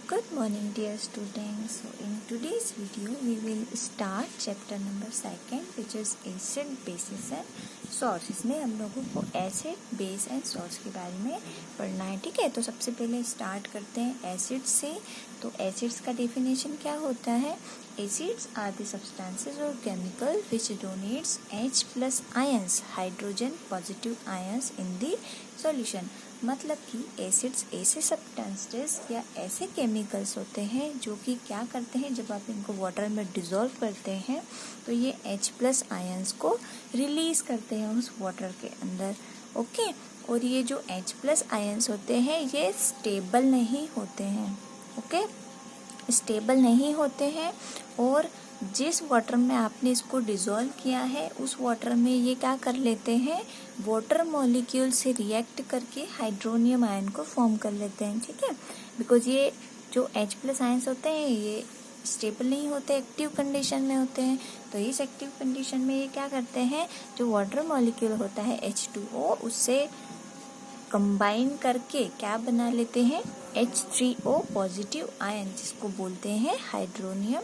Good morning dear students. So in today's video we will start chapter number 2 which is acid, bases and salts. इसमें हम लोगों को acid, base and salts के बारे में पढ़ना है. ठीक है, तो सबसे पहले स्टार्ट करते हैं एसिड से. तो एसिड्स का डेफिनेशन क्या होता है? एसिड्स आर द सब्सटेंसेस और chemical which donates H plus ions, hydrogen positive ions in the solution. मतलब कि एसिड्स ऐसे सब्सटेंसेस या ऐसे केमिकल्स होते हैं जो कि क्या करते हैं, जब आप इनको वाटर में डिज़ोल्व करते हैं तो ये H प्लस आयंस को रिलीज करते हैं उस वाटर के अंदर. ओके, और ये जो H प्लस आयंस होते हैं ये स्टेबल नहीं होते हैं. ओके, स्टेबल नहीं होते हैं और जिस वाटर में आपने इसको डिज़ोल्व किया है उस वाटर में ये क्या कर लेते हैं, वाटर मॉलिक्यूल से रिएक्ट करके हाइड्रोनियम आयन को फॉर्म कर लेते हैं. ठीक है, बिकॉज ये जो H प्लस आयंस होते हैं ये स्टेबल नहीं होते, एक्टिव कंडीशन में होते हैं. तो इस एक्टिव कंडीशन में ये क्या करते हैं, जो वाटर मॉलिक्यूल होता है H2O उससे कंबाइन करके क्या बना लेते हैं, H3O पॉजिटिव आयन, जिसको बोलते हैं हाइड्रोनियम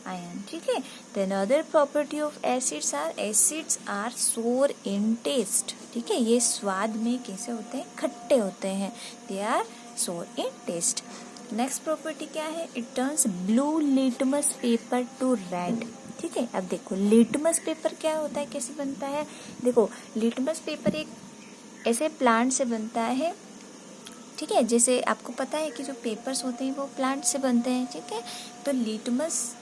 आयन. ठीक है, then other property of acids are sour in test. ठीक है, ये स्वाद में कैसे होते हैं, खट्टे होते हैं. They are sour in test. Next property क्या है, it turns blue litmus paper two red. ठीक है, अब देखो लिटमस पेपर क्या होता है, कैसे बनता है. देखो लिटमस पेपर एक ऐसे प्लांट से बनता है. ठीक है, जैसे आपको पता है कि जो पेपर्स होते हैं वो प्लांट से बनते हैं. ठीक है, तो लिटमस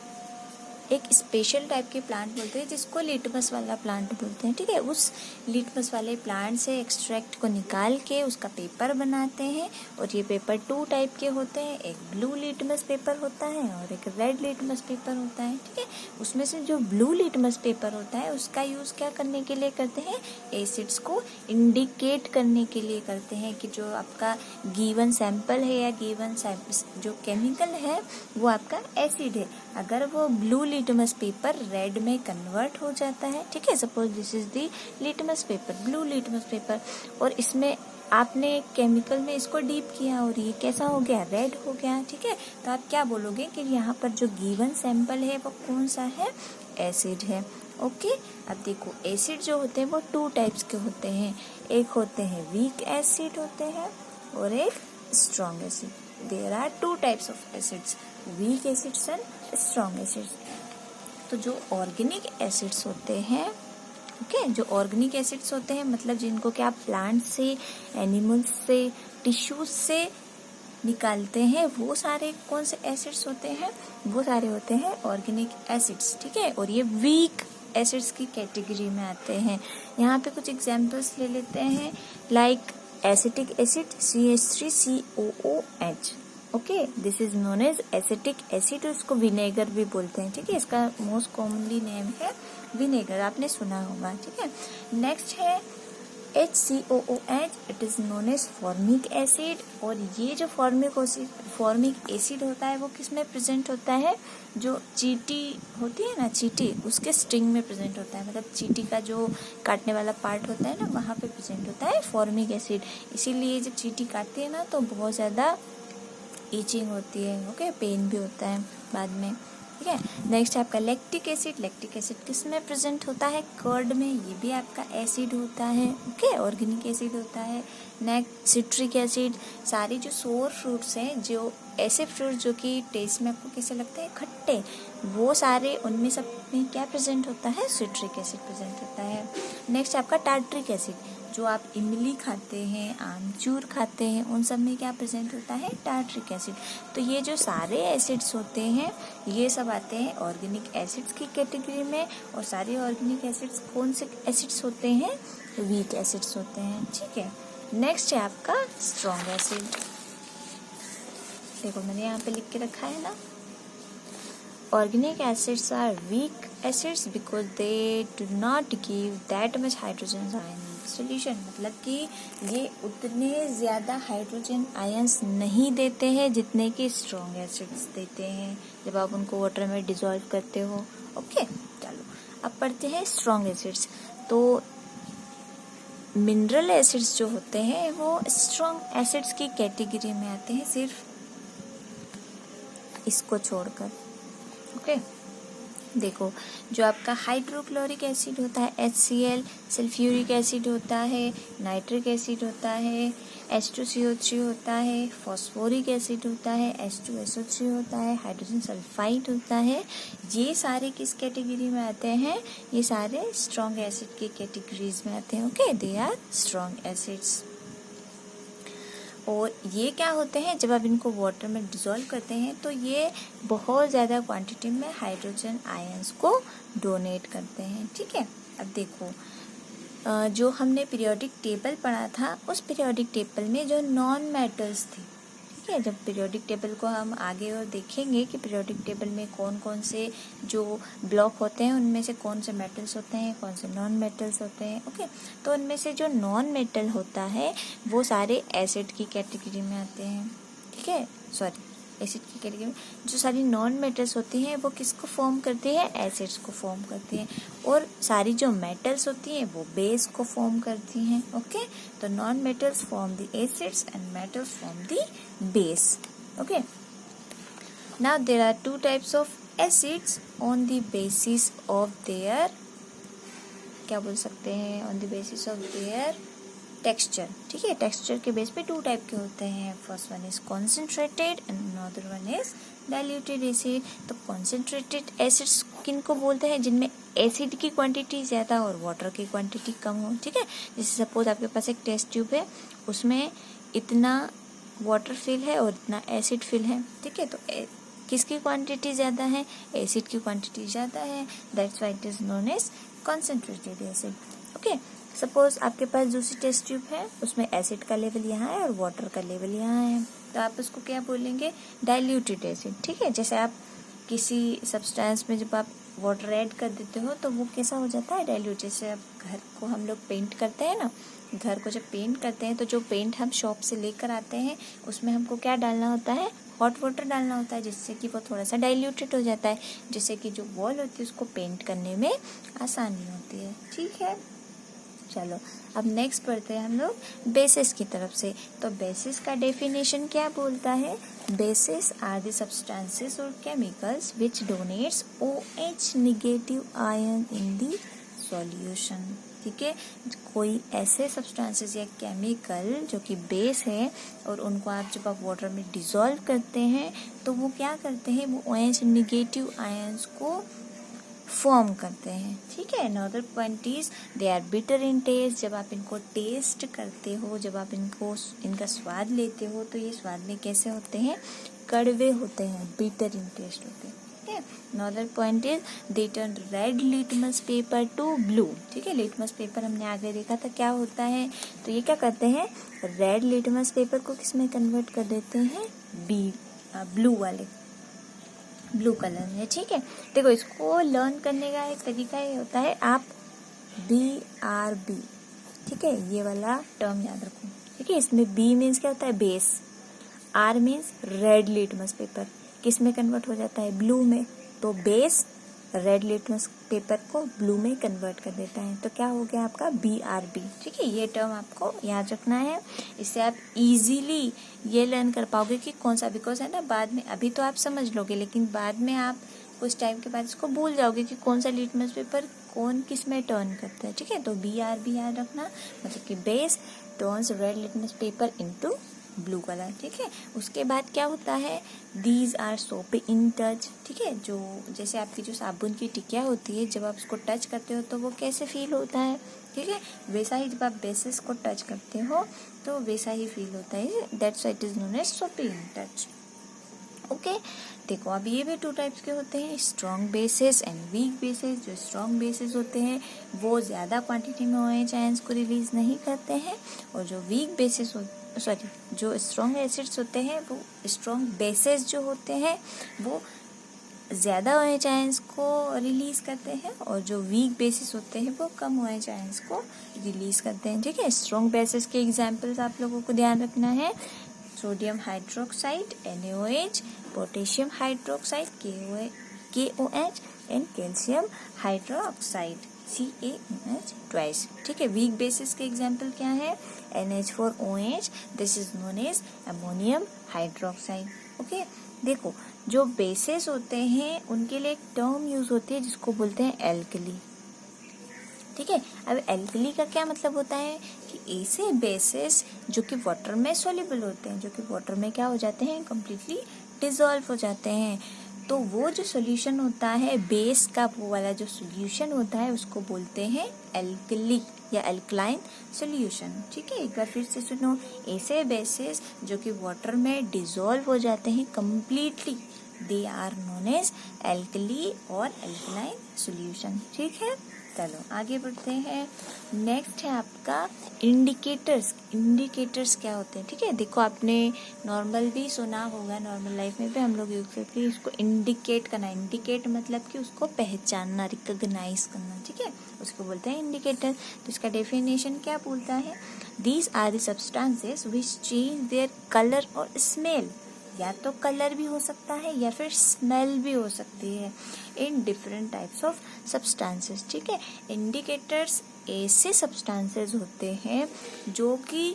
एक स्पेशल टाइप के प्लांट बोलते हैं जिसको लिटमस वाला प्लांट बोलते हैं. ठीक है, उस लिटमस वाले प्लांट से एक्सट्रैक्ट को निकाल के उसका पेपर बनाते हैं. और ये पेपर 2 टाइप के होते हैं, एक ब्लू लिटमस पेपर होता है और एक रेड लिटमस पेपर होता है. ठीक है, उसमें से जो ब्लू लिटमस पेपर होता है उसका यूज़ क्या करने के लिए करते हैं, एसिड्स को इंडिकेट करने के लिए करते हैं कि जो आपका गिवन सैंपल है या गिवन जो केमिकल है वो आपका एसिड है. अगर वो ब्लू लिटमस पेपर रेड में कन्वर्ट हो जाता है, ठीक है, suppose this is the litmus paper, blue litmus paper, और इसमें आपने केमिकल में इसको डीप किया और ये कैसा हो गया, रेड हो गया. ठीक है, तो आप क्या बोलोगे कि यहाँ पर जो गिवन सैंपल है वो कौन सा है, एसिड है. ओके, अब देखो एसिड जो होते हैं वो 2 टाइप्स के होते हैं. एक होते हैं वीक एसिड होते हैं और एक strong acid. There are 2 types of acids, weak acids and strong acids. तो जो ऑर्गेनिक एसिड्स होते हैं, ओके, जो ऑर्गेनिक एसिड्स होते हैं मतलब जिनको क्या प्लांट से, एनिमल्स से, टिश्यूज से निकालते हैं, वो सारे कौन से एसिड्स होते हैं, वो सारे होते हैं ऑर्गेनिक एसिड्स. ठीक है, और ये वीक एसिड्स की कैटेगरी में आते हैं. यहाँ पे कुछ एग्जांपल्स ले लेते हैं, like acetic acid CH3COOH. Okay, this is known as acetic acid. उसको विनेगर भी बोलते हैं. ठीक है, इसका मोस्ट कॉमनली नेम है विनेगर, आपने सुना होगा. ठीक है, नेक्स्ट है HCOOH. It is known as formic acid. और ये जो फॉर्मिक एसिड होता है वो किस में प्रेजेंट होता है, जो चींटी होती है ना, चींटी, उसके स्टिंग में प्रेजेंट होता है. मतलब चींटी का जो काटने वाला पार्ट होता है ना, वहाँ पे प्रेजेंट होता है फॉर्मिक एसिड. इसीलिए जब चींटी काटती है ना तो बहुत ज़्यादा ईचिंग होती है. ओके, पेन भी होता है बाद में. ठीक है, नेक्स्ट है आपका लैक्टिक एसिड. लैक्टिक एसिड किस में प्रेजेंट होता है, कर्ड में. ये भी आपका एसिड होता है. ओके, ऑर्गेनिक एसिड होता है. Next citric acid. सारे जो सोर फ्रूट्स हैं, जो ऐसे फ्रूट्स जो कि टेस्ट में आपको कैसे लगते हैं, खट्टे, वो सारे उनमें सब में क्या प्रेजेंट होता है, सिट्रिक एसिड प्रेजेंट होता है. नेक्स्ट आपका टार्ट्रिक एसिड. जो आप इमली खाते हैं, आमचूर खाते हैं, उन सब में क्या प्रेजेंट होता है, टार्ट्रिक एसिड. तो ये जो सारे एसिड्स होते हैं ये सब आते हैं ऑर्गेनिक एसिड्स की कैटेगरी में. और सारे ऑर्गेनिक एसिड्स कौन से एसिड्स होते हैं, वीक एसिड्स होते हैं. ठीक है, नेक्स्ट है आपका स्ट्रॉन्ग एसिड. देखो मैंने यहाँ पे लिख के रखा है ना, organic acids are weak acids because they do not give that much hydrogen ion in solution. मतलब कि ये उतने ज़्यादा हाइड्रोजन आयंस नहीं देते हैं जितने कि स्ट्रॉन्ग एसिड्स देते हैं जब आप उनको वाटर में डिसॉल्व करते हो. ओके, चलो अब पढ़ते हैं स्ट्रॉन्ग एसिड्स. तो मिनरल एसिड्स जो होते हैं वो स्ट्रॉन्ग एसिड्स की कैटेगरी में आते हैं. सिर्फ इसको छोड़कर। ओके, देखो जो आपका हाइड्रोक्लोरिक एसिड होता है HCl, सल्फ्यूरिक एसिड होता है, नाइट्रिक एसिड होता है, H2CO3 होता है, फॉस्फोरिक एसिड होता है, H2SO3 होता है, हाइड्रोजन सल्फाइड होता है, ये सारे किस कैटेगरी में आते हैं? ये सारे स्ट्रॉन्ग एसिड की कैटेगरीज में आते हैं। Okay, they are strong acids. और ये क्या होते हैं, जब आप इनको वाटर में डिसॉल्व करते हैं तो ये बहुत ज़्यादा क्वांटिटी में हाइड्रोजन आयंस को डोनेट करते हैं। ठीक है, अब देखो जो हमने पीरियोडिक टेबल पढ़ा था, उस पीरियोडिक टेबल में जो नॉन मेटल्स थे, ठीक है, जब पीरियोडिक टेबल को हम आगे और देखेंगे कि पीरियोडिक टेबल में कौन कौन से जो ब्लॉक होते हैं उनमें से कौन से मेटल्स होते हैं, कौन से नॉन मेटल्स होते हैं। ओके, तो उनमें से जो नॉन मेटल होता है वो सारे एसिड की कैटेगरी में आते हैं। ठीक है, सॉरी, एसिड की कैटेगरी में जो सारी नॉन मेटल्स होती हैं वो किसको फॉर्म करती है? एसिड्स को फॉर्म करती हैं। और सारी जो मेटल्स होती हैं वो बेस को फॉर्म करती हैं। ओके, तो non metals form the acids and metals form the base. Okay, now there are two types of acids on the basis of their, क्या बोल सकते हैं, on the basis of their texture. ठीक है, texture के base पे to type के होते हैं। First one is concentrated and another one is diluted acid. तो कॉन्सेंट्रेटेड एसिड्स किनको बोलते हैं? जिनमें एसिड की क्वांटिटी ज़्यादा और वाटर की क्वांटिटी कम हो। ठीक है, जैसे सपोज आपके पास एक टेस्ट ट्यूब है, उसमें इतना वाटर फिल है और इतना एसिड फिल है। ठीक है, तो किसकी क्वांटिटी ज़्यादा है? एसिड की क्वांटिटी ज़्यादा है, that's why it is known as concentrated acid. Okay, suppose आपके पास दूसरी टेस्ट ट्यूब है, उसमें एसिड का लेवल यहाँ है और वाटर का लेवल यहाँ है, तो आप उसको क्या बोलेंगे? Diluted acid. ठीक है, जैसे आप किसी सब्सटेंस में जब आप वाटर ऐड कर देते हो तो वो कैसा हो जाता है? डाइल्यूट। जैसे अब घर को हम लोग पेंट करते हैं ना, घर को जब पेंट करते हैं तो जो पेंट हम शॉप से लेकर आते हैं उसमें हमको क्या डालना होता है? हॉट वाटर डालना होता है, जिससे कि वो थोड़ा सा डाइल्यूटेड हो जाता है, जिससे कि जो वॉल होती है उसको पेंट करने में आसानी होती है। ठीक है, चलो अब नेक्स्ट पढ़ते हैं हम लोग बेसिस की तरफ से। तो बेसिस का डेफिनेशन क्या बोलता है? बेसिस आर द सब्सटेंसेस और chemicals which donates OH negative ion in the solution. ठीक है, कोई ऐसे सब्सटेंसेस या केमिकल जो कि बेस है और उनको आप जब आप वाटर में डिसॉल्व करते हैं तो वो क्या करते हैं? वो OH नेगेटिव आयंस को फॉर्म करते हैं। ठीक है, another point is they are bitter in taste. जब आप इनको टेस्ट करते हो, जब आप इनका स्वाद लेते हो तो ये स्वाद में कैसे होते हैं? कड़वे होते हैं, बिटर इन टेस्ट होते हैं। ठीक है, another point is they turn red litmus paper two blue. ठीक है, लिटमस पेपर हमने आगे देखा था क्या होता है, तो ये क्या करते हैं? रेड लिटमस पेपर को किस में कन्वर्ट कर देते हैं? ब्लू वाले, ब्लू कलर में। ठीक है, देखो इसको लर्न करने का एक तरीका ये होता है, आप BRB, ठीक है, ये वाला टर्म याद रखो। ठीक है, इसमें B मीन्स क्या होता है? Base, R means red litmus paper, किस में कन्वर्ट हो जाता है? ब्लू में। तो बेस रेड लिटमस पेपर को ब्लू में कन्वर्ट कर देता है, तो क्या हो गया आपका? BRB। ठीक है, ये टर्म आपको याद रखना है, इससे आप इजीली ये लर्न कर पाओगे कि कौन सा, बिकॉज है ना, बाद में अभी तो आप समझ लोगे लेकिन बाद में आप कुछ टाइम के बाद इसको भूल जाओगे कि कौन सा लिटमस पेपर कौन किस में टर्न करता है। ठीक है, तो BRB याद रखना, मतलब कि base turns red litmus paper into blue colour. ठीक है, उसके बाद क्या होता है? These are soap in touch. ठीक है, जो जैसे आपकी जो साबुन की टिकिया होती है, जब आप उसको टच करते हो तो वो कैसे फील होता है? ठीक है, वैसा ही जब आप बेसिस को टच करते हो तो वैसा ही फील होता है, that's why it is known as soap in touch. Okay, देखो अब ये भी टू टाइप्स के होते हैं, strong bases and weak bases. जो स्ट्रॉन्ग बेसिस होते हैं वो ज़्यादा क्वांटिटी में OH आयंस को रिलीज नहीं करते हैं, और जो वीक बेसिस जो स्ट्रॉन्ग एसिड्स होते हैं, वो स्ट्रॉन्ग बेसिस जो होते हैं वो ज़्यादा OH आयंस को रिलीज करते हैं, और जो वीक बेसिस होते हैं वो कम OH आयंस को रिलीज करते हैं। ठीक है, स्ट्रॉन्ग बेसिस के एग्जाम्पल्स आप लोगों को ध्यान रखना है, sodium hydroxide NaOH, potassium hydroxide KOH and calcium hydroxide CaOH twice. ठीक है, वीक बेसिस के एग्जाम्पल क्या है? NH4OH, this is known as ammonium hydroxide. Okay, देखो जो बेसेस होते हैं उनके लिए एक टर्म यूज होती है जिसको बोलते हैं एल्कली। ठीक है, अब एल्कली का क्या मतलब होता है कि ऐसे बेसेस जो कि वाटर में सोल्यूबल होते हैं, जो कि वाटर में क्या हो जाते हैं, कंप्लीटली डिसॉल्व हो जाते हैं। तो वो जो सोल्यूशन होता है बेस का, वो वाला जो सोल्यूशन होता है उसको बोलते हैं एल्कली या एल्कलाइन सोल्यूशन। ठीक है, एक बार फिर से सुनो, ऐसे बेसेस जो कि वाटर में डिसॉल्व हो जाते हैं completely, they are known as alkali और एल्कलाइन सोल्यूशन। ठीक है, चलो आगे बढ़ते हैं। नेक्स्ट है आपका इंडिकेटर्स। इंडिकेटर्स क्या होते हैं? ठीक है, देखो आपने नॉर्मल भी सुना होगा, नॉर्मल लाइफ में भी हम लोग यूज करते हैं इसको इंडिकेट करना। इंडिकेट मतलब कि उसको पहचानना, रिकॉग्नाइज करना। ठीक है, उसको बोलते हैं इंडिकेटर। तो इसका डेफिनेशन क्या बोलता है? These are the substances which change their colour और स्मेल। या तो कलर भी हो सकता है या फिर स्मेल भी हो सकती है in different types of substances. ठीक है, इंडिकेटर्स ऐसे सब्सटेंसेस होते हैं जो कि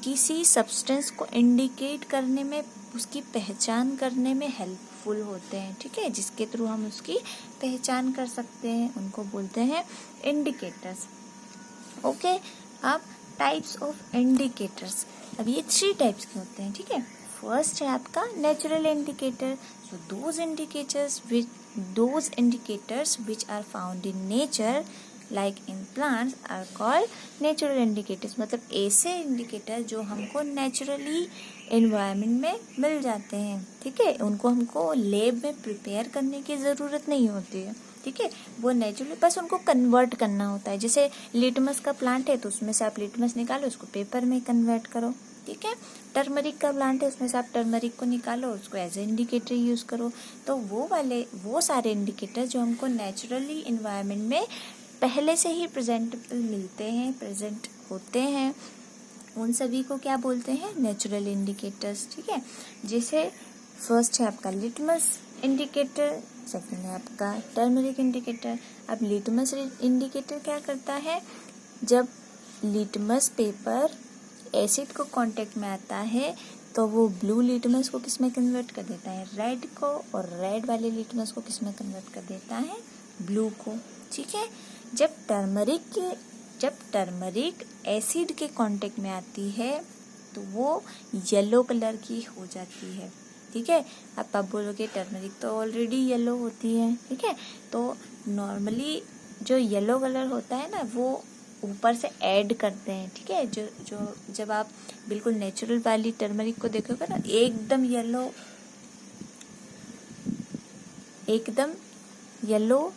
किसी सब्सटेंस को इंडिकेट करने में, उसकी पहचान करने में हेल्पफुल होते हैं। ठीक है, जिसके थ्रू हम उसकी पहचान कर सकते हैं, उनको बोलते हैं इंडिकेटर्स। ओके, अब टाइप्स ऑफ इंडिकेटर्स, अब ये 3 टाइप्स के होते हैं। ठीक है, फर्स्ट है आपका natural indicator. So those indicators which are found in nature like in plants are called natural indicators। मतलब ऐसे इंडिकेटर जो हमको नेचुरली एनवायरनमेंट में मिल जाते हैं। ठीक है, उनको हमको लैब में प्रिपेयर करने की ज़रूरत नहीं होती है। ठीक है, वो नेचुरली बस उनको कन्वर्ट करना होता है। जैसे लिटमस का प्लांट है तो उसमें से आप लिटमस निकालो, उसको पेपर में कन्वर्ट करो। ठीक है, टर्मरिक का प्लांट है, उसमें से आप टर्मरिक को निकालो, उसको एज ए इंडिकेटर यूज करो। तो वो सारे इंडिकेटर जो हमको नेचुरली इन्वायरमेंट में पहले से ही प्रेजेंटेबल मिलते हैं, प्रेजेंट होते हैं, उन सभी को क्या बोलते हैं? Natural indicators. ठीक है, जैसे फर्स्ट है आपका लिटमस इंडिकेटर, सेकंड है आपका टर्मरिक इंडिकेटर। अब लिटमस इंडिकेटर क्या करता है? जब लिटमस पेपर एसिड को कांटेक्ट में आता है तो वो ब्लू लिटमस को किस में कन्वर्ट कर देता है? रेड को। और रेड वाले लिटमस को किस में कन्वर्ट कर देता है? ब्लू को। ठीक है, जब टर्मरिक एसिड के कांटेक्ट में आती है तो वो येलो कलर की हो जाती है। ठीक है, अब आप बोलोगे टर्मरिक तो ऑलरेडी येलो होती है। ठीक है, तो नॉर्मली जो येलो कलर होता है ना, वो ऊपर से ऐड करते हैं। ठीक है, जो जब आप बिल्कुल नेचुरल वाली टर्मरिक को देखोगे ना, एकदम येलो,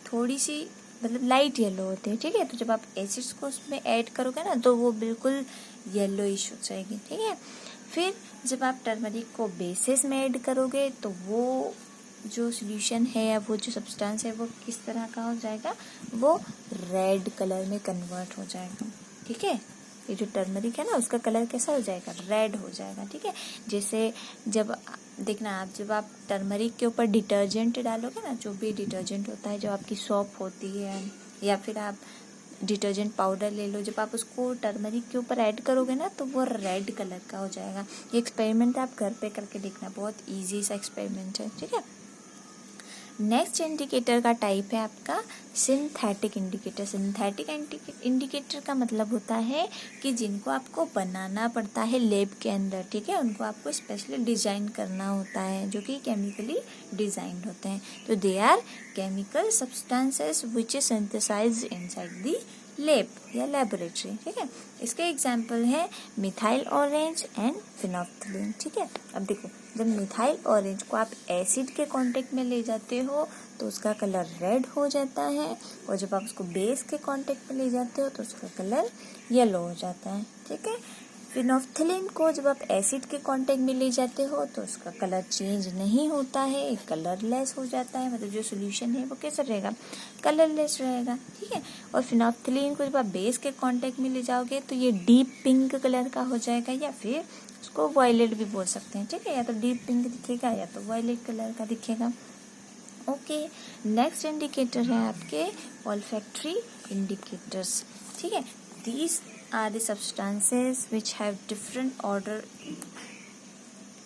थोड़ी सी मतलब लाइट येलो होती है। ठीक है, तो जब आप एसिड्स को उसमें ऐड करोगे ना तो वो बिल्कुल येलोइश हो जाएगी। ठीक है, फिर जब आप टर्मरिक को बेसिस में ऐड करोगे तो वो जो सॉल्यूशन है या वो जो सब्सटेंस है वो किस तरह का हो जाएगा? वो रेड कलर में कन्वर्ट हो जाएगा। ठीक है, ये जो टर्मरिक है ना उसका कलर कैसा हो जाएगा? रेड हो जाएगा। ठीक है, जैसे जब देखना आप, जब आप टर्मरिक के ऊपर डिटर्जेंट डालोगे ना, जो भी डिटर्जेंट होता है, जो आपकी सोप होती है या फिर आप डिटर्जेंट पाउडर ले लो, जब आप उसको टर्मरिक के ऊपर ऐड करोगे ना तो वो रेड कलर का हो जाएगा। ये एक्सपेरिमेंट आप घर पे करके देखना, बहुत इजी सा एक्सपेरिमेंट है। ठीक है, नेक्स्ट इंडिकेटर का टाइप है आपका सिंथेटिक इंडिकेटर। सिंथेटिक इंडिकेटर का मतलब होता है कि जिनको आपको बनाना पड़ता है लैब के अंदर। ठीक है, उनको आपको स्पेशली डिजाइन करना होता है, जो कि केमिकली डिजाइंड होते हैं। तो they are chemical substances which is synthesized inside the lab या लेबोरेटरी। ठीक है, इसके एग्जाम्पल है मिथाइल ऑरेंज एंड फिनोल्फ्थलीन। ठीक है, अब देखो, जब मिथाइल ऑरेंज को आप एसिड के कांटेक्ट में ले जाते हो तो उसका कलर रेड हो जाता है, और जब आप उसको बेस के कांटेक्ट में ले जाते हो तो उसका कलर येलो हो जाता है। ठीक है, फिनोल्फ्थलीन को जब आप एसिड के कांटेक्ट में ले जाते हो तो उसका कलर चेंज नहीं होता है, कलरलेस हो जाता है। मतलब जो सोल्यूशन है वो कैसा रहेगा? कलरलेस रहेगा। ठीक है, और फिनोल्फ्थलीन को जब आप बेस के कांटेक्ट में ले जाओगे तो ये डीप पिंक कलर का हो जाएगा, या फिर उसको वायलेट भी बोल सकते हैं। ठीक है, या तो डीप पिंक दिखेगा या तो वायलेट कलर का दिखेगा। ओके, नेक्स्ट इंडिकेटर है आपके ऑल्फैक्टरी इंडिकेटर्स। ठीक है, these are the substances which have different odor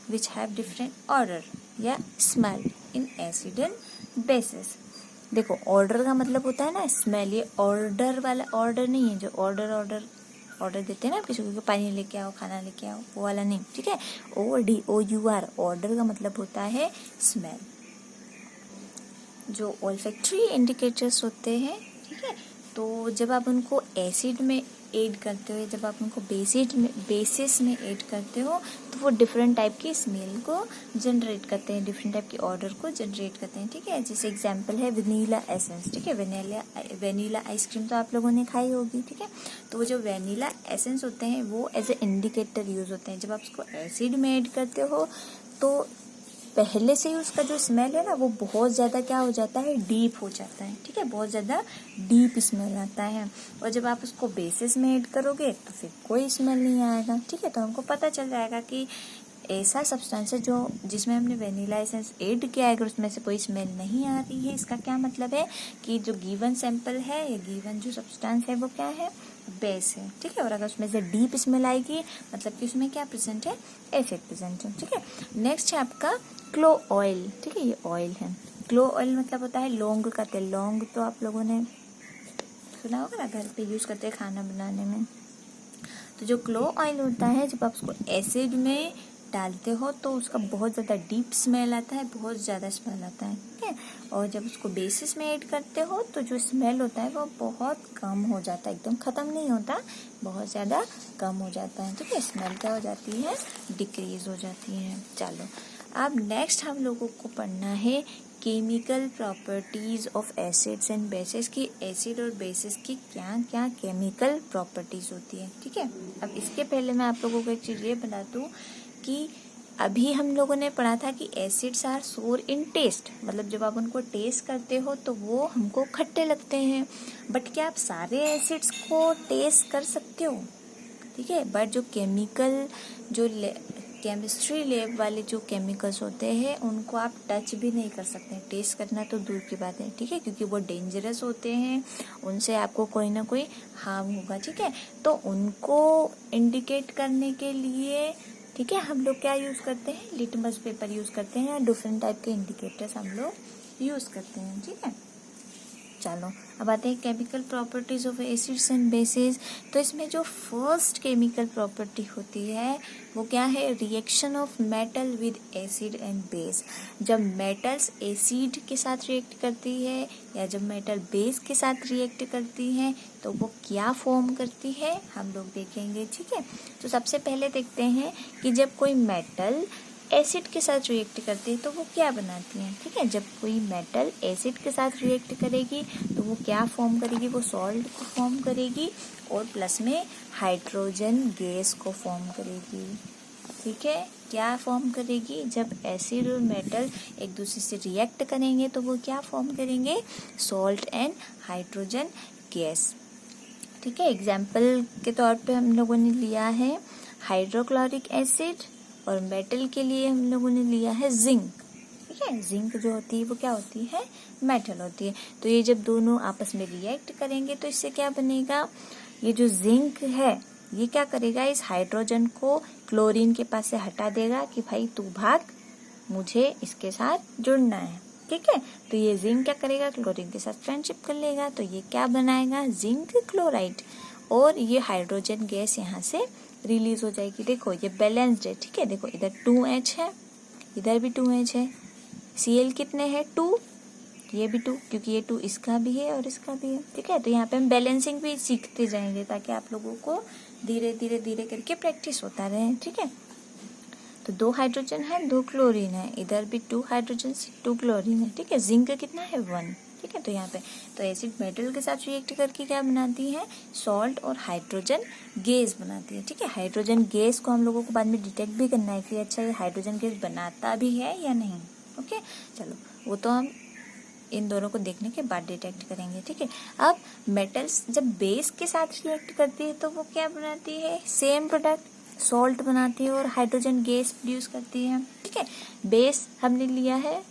which have different odour या smell in acid and bases. देखो ऑर्डर का मतलब होता है ना स्मेल, ये ऑर्डर वाला ऑर्डर नहीं है जो ऑर्डर देते हैं ना किसी को, पानी लेके आओ, खाना लेके आओ, वो वाला नहीं, ठीक है। ORDER ऑर्डर का मतलब होता है स्मेल। जो ओल्फैक्टरी इंडिकेटर्स होते हैं, ठीक है, तो जब आप उनको एसिड में ऐड करते हो, जब आप उनको बेसिस में ऐड करते हो तो वो डिफरेंट टाइप की स्मेल को जनरेट करते हैं, डिफरेंट टाइप की ऑर्डर को जनरेट करते हैं, ठीक है। जैसे एग्जांपल है वेनिला एसेंस, ठीक है। वेनिला आइसक्रीम तो आप लोगों ने खाई होगी, ठीक है। तो वो जो वेनिला एसेंस होते हैं वो एज ए इंडिकेटर यूज होते हैं। जब आप उसको एसिड में ऐड करते हो तो पहले से ही उसका जो स्मेल है ना वो बहुत ज़्यादा क्या हो जाता है, डीप हो जाता है, ठीक है, बहुत ज़्यादा डीप स्मेल आता है। और जब आप उसको बेसिस में ऐड करोगे तो फिर कोई स्मेल नहीं आएगा, ठीक है। तो हमको पता चल जाएगा कि ऐसा सब्सटेंस है जो जिसमें हमने वेनिला एसेंस ऐड किया है, अगर उसमें से कोई स्मेल नहीं आ रही है, इसका क्या मतलब है कि जो गिवन सैंपल है या गिवन जो सब्सटेंस है वो क्या है, बेस है, ठीक है। और अगर उसमें से डीप स्मेल आएगी मतलब कि उसमें क्या प्रेजेंट है, एसिड प्रेजेंट है, ठीक है। नेक्स्ट है आपका क्लो ऑयल, ठीक है, ये ऑयल है। क्लो ऑयल मतलब होता है लौंग का तेल। लौंग तो आप लोगों ने सुना होगा ना, घर पे यूज करते हैं खाना बनाने में। तो जो क्लो ऑयल होता है जब आप उसको एसिड में डालते हो तो उसका बहुत ज़्यादा डीप स्मेल आता है, बहुत ज़्यादा स्मेल आता है, ठीक है। और जब उसको बेसिस में ऐड करते हो तो जो स्मेल होता है वो बहुत कम हो जाता है, एकदम ख़त्म नहीं होता, बहुत ज़्यादा कम हो जाता है, ठीक है। स्मेल क्या हो जाती है, डिक्रीज हो जाती है। चलो अब नेक्स्ट हम लोगों को पढ़ना है chemical properties of acids and bases की एसिड और बेसिस की क्या क्या केमिकल प्रॉपर्टीज होती है, ठीक है। अब इसके पहले मैं आप लोगों को एक चीज़ ये बता दूं कि अभी हम लोगों ने पढ़ा था कि acids are sour in test, मतलब जब आप उनको टेस्ट करते हो तो वो हमको खट्टे लगते हैं। बट क्या आप सारे एसिड्स को टेस्ट कर सकते हो, ठीक है। बट जो केमिकल जो केमिस्ट्री लैब वाले जो केमिकल्स होते हैं उनको आप टच भी नहीं कर सकते, टेस्ट करना तो दूर की बात है, ठीक है, क्योंकि वो डेंजरस होते हैं, उनसे आपको कोई ना कोई हार्म होगा, ठीक है। तो उनको इंडिकेट करने के लिए, ठीक है, हम लोग क्या यूज़ करते हैं, लिटमस पेपर यूज़ करते हैं या डिफरेंट टाइप के इंडिकेटर्स हम लोग यूज़ करते हैं, ठीक है। चलो अब आते हैं chemical properties of acids and bases. तो इसमें जो फर्स्ट केमिकल प्रॉपर्टी होती है वो क्या है, reaction of metal with acid and base. जब मेटल्स एसिड के साथ रिएक्ट करती है या जब मेटल बेस के साथ रिएक्ट करती है तो वो क्या फॉर्म करती है हम लोग देखेंगे, ठीक है। तो सबसे पहले देखते हैं कि जब कोई मेटल एसिड के साथ रिएक्ट करती है तो वो क्या बनाती है, ठीक है। जब कोई मेटल एसिड के साथ रिएक्ट करेगी तो वो क्या फॉर्म करेगी, वो सॉल्ट को फॉर्म करेगी और प्लस में हाइड्रोजन गैस को फॉर्म करेगी, ठीक है। क्या फॉर्म करेगी, जब एसिड और मेटल एक दूसरे से रिएक्ट करेंगे तो वो क्या फॉर्म करेंगे, सॉल्ट एंड हाइड्रोजन गैस, ठीक है। एग्जाम्पल के तौर पे हम लोगों ने लिया है हाइड्रोक्लोरिक एसिड और मेटल के लिए हम लोगों ने लिया है जिंक, ठीक है। जिंक जो होती है वो क्या होती है, मेटल होती है। तो ये जब दोनों आपस में रिएक्ट करेंगे तो इससे क्या बनेगा, ये जो जिंक है ये क्या करेगा, इस हाइड्रोजन को क्लोरीन के पास से हटा देगा कि भाई तू भाग, मुझे इसके साथ जुड़ना है, ठीक है। तो ये जिंक क्या करेगा, क्लोरीन के साथ फ्रेंडशिप कर लेगा, तो ये क्या बनाएगा, जिंक क्लोराइड, और ये हाइड्रोजन गैस यहाँ से रिलीज हो जाएगी। देखो ये बैलेंस्ड है, ठीक है। देखो इधर 2H है, इधर भी 2H है, Cl कितने हैं, 2, ये भी 2, क्योंकि ये 2 इसका भी है और इसका भी है, ठीक है। तो यहाँ पे हम बैलेंसिंग भी सीखते जाएंगे ताकि आप लोगों को धीरे धीरे धीरे करके प्रैक्टिस होता रहे, ठीक है। तो 2 हाइड्रोजन है, 2 क्लोरीन है, इधर भी 2 हाइड्रोजन 2 क्लोरीन है, ठीक है। जिंक कितना है, 1, ठीक है। तो यहाँ पे तो एसिड मेटल के साथ रिएक्ट करके क्या बनाती है, सॉल्ट और हाइड्रोजन गैस बनाती है, ठीक है। हाइड्रोजन गैस को हम लोगों को बाद में डिटेक्ट भी करना है कि अच्छा ये हाइड्रोजन गैस बनाता भी है या नहीं, ओके। चलो वो तो हम इन दोनों को देखने के बाद डिटेक्ट करेंगे, ठीक है। अब मेटल्स जब बेस के साथ रिएक्ट करती है तो वो क्या बनाती है, सेम प्रोडक्ट सॉल्ट बनाती है और हाइड्रोजन गैस प्रोड्यूस करती है, ठीक है। बेस हमने लिया है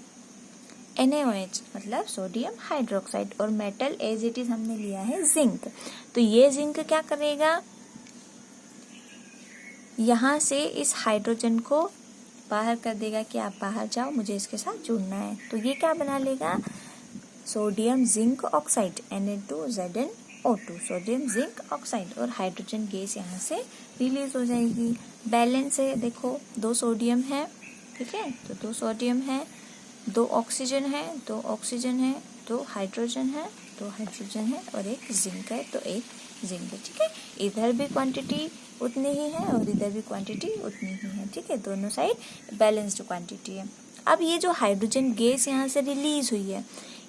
NaOH मतलब सोडियम हाइड्रोक्साइड और मेटल एज इट इज हमने लिया है जिंक। तो ये जिंक क्या करेगा, यहाँ से इस हाइड्रोजन को बाहर कर देगा कि आप बाहर जाओ, मुझे इसके साथ जुड़ना है। तो ये क्या बना लेगा, sodium zinc oxide Na2ZnO2, sodium zinc oxide, और हाइड्रोजन गैस यहाँ से रिलीज हो जाएगी। बैलेंस है, देखो 2 सोडियम है, ठीक है, तो 2 सोडियम है, 2 ऑक्सीजन है, 2 ऑक्सीजन है, 2 हाइड्रोजन है, 2 हाइड्रोजन है, और 1 जिंक है, तो 1 जिंक है, ठीक है। इधर भी क्वांटिटी उतनी ही है और इधर भी क्वांटिटी उतनी ही है, ठीक है, दोनों साइड बैलेंस्ड क्वांटिटी है। अब ये जो हाइड्रोजन गैस यहाँ से रिलीज हुई है,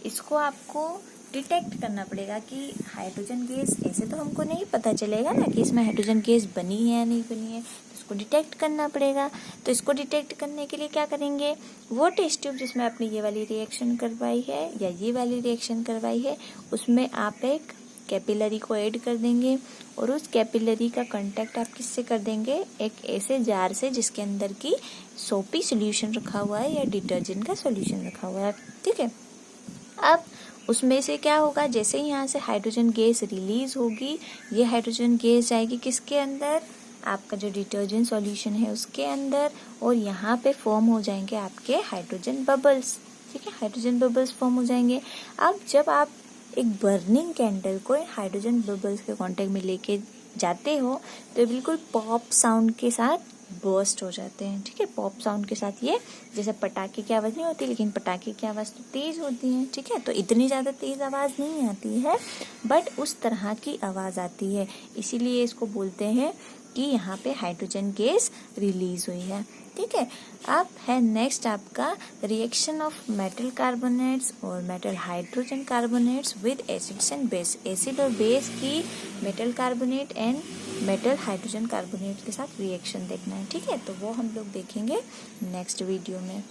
इसको आपको डिटेक्ट करना पड़ेगा कि हाइड्रोजन गैस, ऐसे तो हमको नहीं पता चलेगा ना कि इसमें हाइड्रोजन गैस बनी है या नहीं बनी है, तो इसको डिटेक्ट करना पड़ेगा। तो इसको डिटेक्ट करने के लिए क्या करेंगे, वो टेस्ट ट्यूब जिसमें आपने ये वाली रिएक्शन करवाई है या ये वाली रिएक्शन करवाई है, उसमें आप एक कैपिलरी को ऐड कर देंगे, और उस कैपिलरी का कांटेक्ट आप किससे कर देंगे, एक ऐसे जार से जिसके अंदर की सोपी सोल्यूशन रखा हुआ है या डिटर्जेंट का सोल्यूशन रखा हुआ है, ठीक है। अब उसमें से क्या होगा, जैसे ही यहाँ से हाइड्रोजन गैस रिलीज होगी, ये हाइड्रोजन गैस जाएगी किसके अंदर, आपका जो डिटर्जेंट सॉल्यूशन है उसके अंदर, और यहाँ पे फॉर्म हो जाएंगे आपके हाइड्रोजन बबल्स, ठीक है, हाइड्रोजन बबल्स फॉर्म हो जाएंगे। अब जब आप एक बर्निंग कैंडल को हाइड्रोजन बबल्स के कांटेक्ट में लेके जाते हो, तो बिल्कुल पॉप साउंड के साथ बर्स्ट हो जाते हैं, ठीक है, पॉप साउंड के साथ। ये जैसे पटाखे की आवाज़ नहीं होती, लेकिन पटाखे की आवाज़ तो तेज़ होती है, ठीक है, तो इतनी ज़्यादा तेज़ आवाज़ नहीं आती है, बट उस तरह की आवाज़ आती है, इसीलिए इसको बोलते हैं कि यहाँ पे हाइड्रोजन गैस रिलीज हुई है, ठीक है। अब है नेक्स्ट आपका रिएक्शन ऑफ मेटल कार्बोनेट्स और metal hydrogen carbonates with acids and base, acid और बेस की metal carbonate and metal hydrogen carbonate के साथ रिएक्शन देखना है, ठीक है, तो वो हम लोग देखेंगे नेक्स्ट वीडियो में।